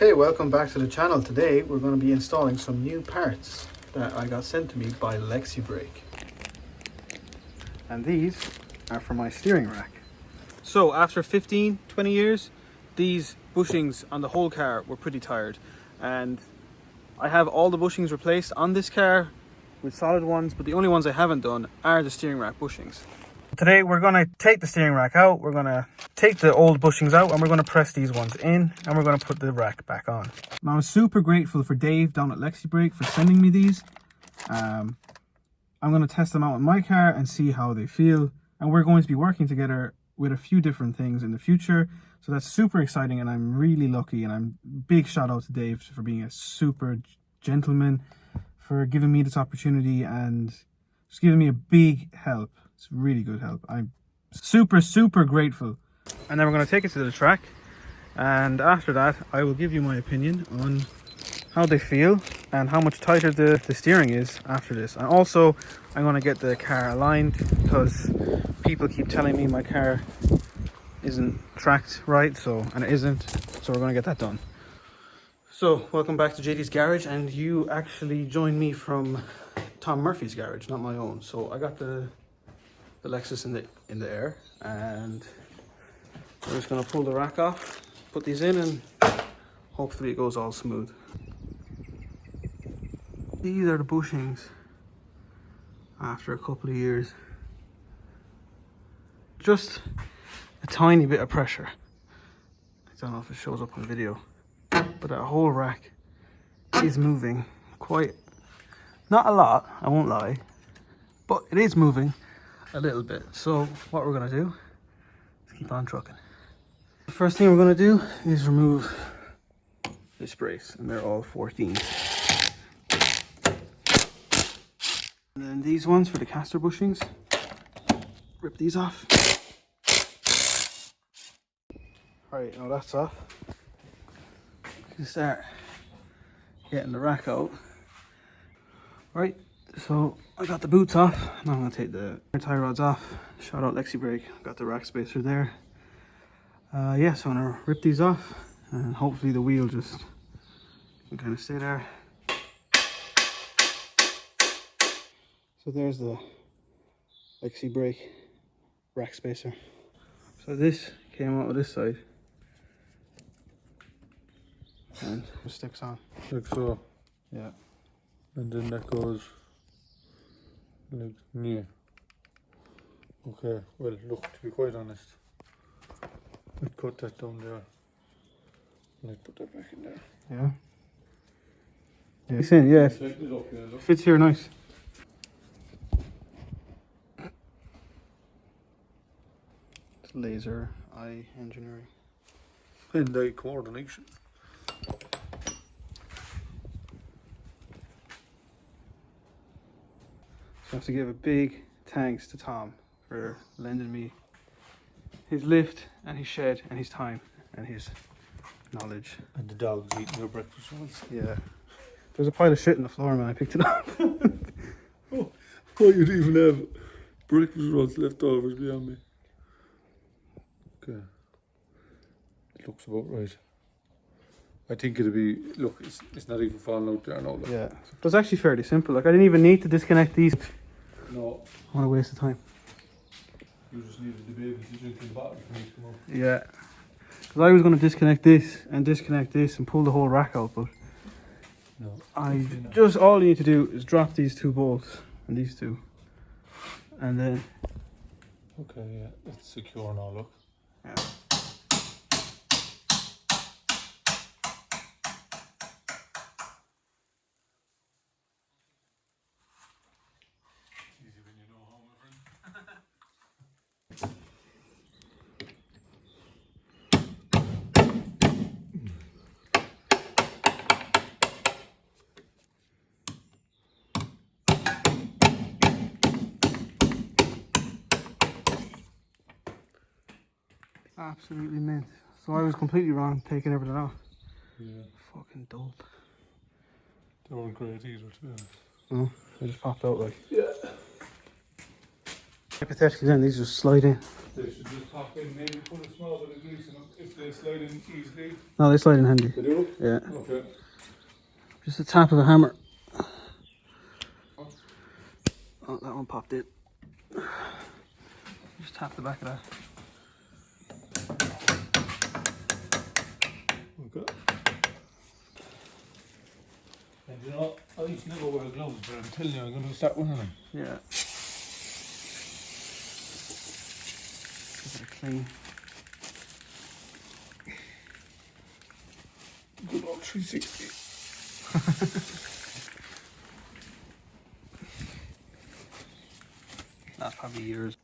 Hey, welcome back to the channel. Today we're going to be installing some new parts that I got sent to me by Lexibreak. And these are for my steering rack. So after 15-20 years, these bushings on the whole car were pretty tired, and I have all the bushings replaced on this car with solid ones, but the only ones I haven't done are the steering rack bushings. Today we're going to take the steering rack out, we're going to take the old bushings out, and we're going to press these ones in, and we're going to put the rack back on. Now, I'm super grateful for Dave down at Lexibreak for sending me these. I'm going to test them out in my car and see how they feel, and we're going to be working together with a few different things in the future, so that's super exciting, and I'm really lucky. And I'm big shout out to Dave for being a super gentleman, for giving me this opportunity and just giving me a big help. It's really good help. I'm super grateful. And then we're going to take it to the track, and after that I will give you my opinion on how they feel and how much tighter the steering is after this. And also I'm going to get the car aligned, because people keep telling me my car isn't tracked right, and it isn't, so we're going to get that done. So welcome back to JD's garage, and you actually joined me from Tom Murphy's garage, not my own. So I got the Lexus in the air, and we're just going to pull the rack off, put these in, and hopefully it goes all smooth. These are the bushings after a couple of years. Just a tiny bit of pressure. I don't know if it shows up on video, but that whole rack is moving quite, not a lot, I won't lie, but it is moving a little bit. So what we're going to do is keep on trucking. The first thing we're going to do is remove this brace, and they're all 14. And then these ones for the caster bushings, rip these off. Right, now that's off. You can start getting the rack out. Right, so I got the boots off. Now I'm going to take the tie rods off. Shout out Lexibreak, got the rack spacer there. Yeah, so I'm going to rip these off, and hopefully the wheel just can kind of stay there. So there's the Lexibreak rack spacer. So this came out of this side, and it sticks on. Like so. Yeah. And then that goes like near. Okay, well look, to be quite honest, I'd cut that down there and I'd put that back in there. Yeah. Yeah, it fits here nice. It's laser eye engineering. And eye coordination. So I have to give a big thanks to Tom for lending me his lift and his shed and his time and his knowledge. And the dog's eating your breakfast once. Yeah. There's a pile of shit on the floor, man. I picked it up. Oh, you'd even have breakfast rolls left over behind me. Okay. It looks about right. I think it'll be, look, it's not even falling out there now. Like. Yeah. It was actually fairly simple. Like, I didn't even need to disconnect these. No. What a waste of time. You just needed the baby to drink in the bottle for me to come up. Yeah. Because I was going to disconnect this and pull the whole rack out, but No. All you need to do is drop these two bolts and these two. And then. Okay, yeah, it's secure now, look. Yeah. Easy when you know how, my friend. Absolutely mint. So I was completely wrong taking everything off. Yeah. Fucking dope. They weren't great either, to be honest. No, they just popped out like. Yeah. Hypothetically then these just slide in. They should just pop in, maybe put a small bit of grease in them if they slide in easily. No, they slide in handy. They do? Yeah. Okay. Just a tap of a hammer. Oh, that one popped in. Just tap the back of that. Okay. And you know, I used to never wear gloves, but I'm telling you, I'm going to start wearing them. Yeah. Give it a clean. Good old 360. That's probably yours.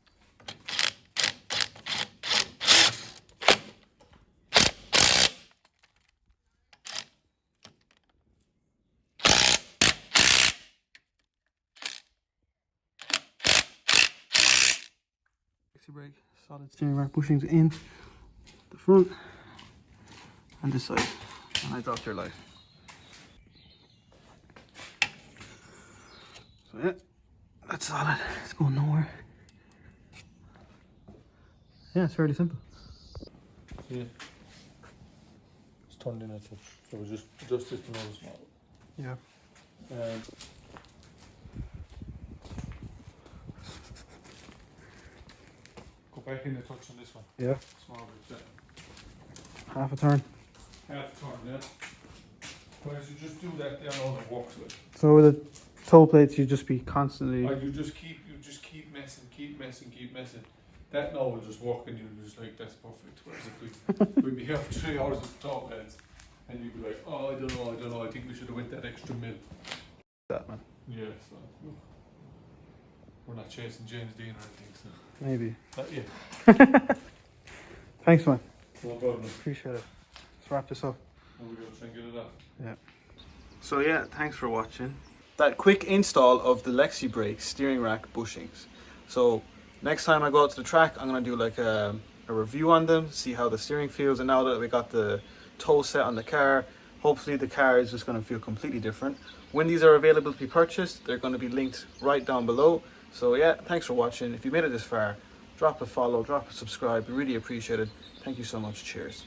Lexibreak, solid steering rack bushings in the front and this side. And I dropped your light. So yeah, that's solid. It's going nowhere. Yeah, it's fairly simple. Yeah. It's turned in a touch. So we just adjust this to know it's small. Yeah. Go back in the touch on this one. Yeah. Small bit, yeah. Half a turn. Half turn, yeah. Whereas you just do that, then all that works with. So with the toe plates, you just be constantly. Like you just keep messing. That now will just work and you're just like, that's perfect. Whereas if we'd be here for 3 hours with the top heads and you'd be like, oh, I don't know, I think we should have went that extra mil. That man. Yeah, so we're not chasing James Dean or anything, so. Maybe. Yeah. Thanks, man. No problem. Appreciate it. Let's wrap this up. And we're going to try and get it off. Yeah. So yeah, thanks for watching. That quick install of the Lexibreak steering rack bushings. So next time I go out to the track, I'm going to do like a review on them, see how the steering feels. And now that we got the toe set on the car, hopefully the car is just going to feel completely different. When these are available to be purchased, they're going to be linked right down below. So yeah, thanks for watching. If you made it this far, drop a follow, drop a subscribe. We really appreciate it. Thank you so much. Cheers.